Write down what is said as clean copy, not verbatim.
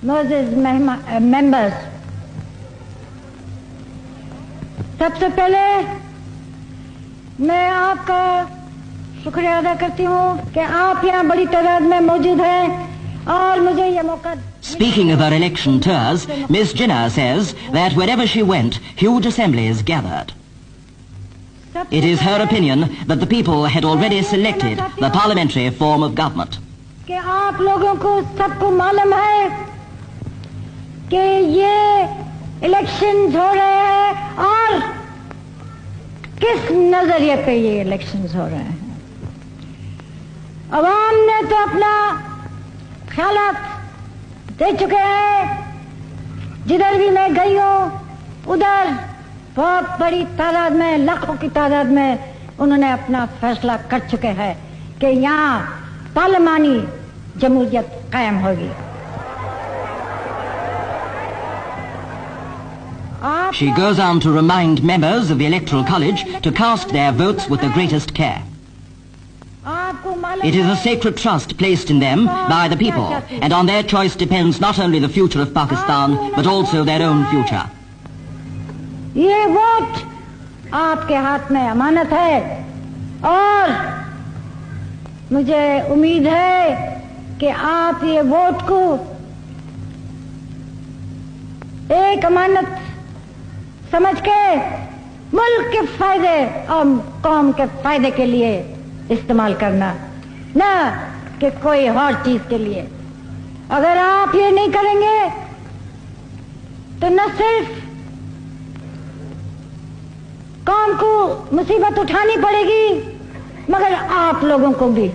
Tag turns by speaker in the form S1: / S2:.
S1: मोअज़्ज़िज़ members, सबसे पहले मैं आपका शुक्रिया अदा करती हूँ कि आप यहाँ बड़ी तादाद में मौजूद हैं और मुझे ये मौका।
S2: Speaking of her election tours, Miss Jinnah says that wherever she went, huge assemblies gathered. It is her opinion that the people had already selected the parliamentary form of government.
S1: कि आप लोगों को सबको मालूम है कि ये इलेक्शंस हो रहे हैं और किस नजरिए पे ये इलेक्शंस हो रहे हैं। अवाम ने तो अपना ख्यालात दे चुके हैं। जिधर भी मैं गई हूँ उधर बहुत बड़ी तादाद में, लाखों की तादाद में उन्होंने अपना फैसला कर चुके हैं कि यहाँ पार्लिमानी जमहूरियत कायम होगी।
S2: She goes on to remind members of the Electoral College to cast their votes with the greatest care. It is a sacred trust placed in them by the people, and on their choice depends not only the future of Pakistan, but also their own future.
S1: ये vote आपके हाथ में अमानत है और मुझे उम्मीद है कि आप ये वोट को एक अमानत समझ के मुल्क के फायदे और कौम के फायदे के लिए इस्तेमाल करना, ना कि कोई और चीज के लिए। अगर आप ये नहीं करेंगे तो न सिर्फ कौम को मुसीबत उठानी पड़ेगी मगर आप लोगों को भी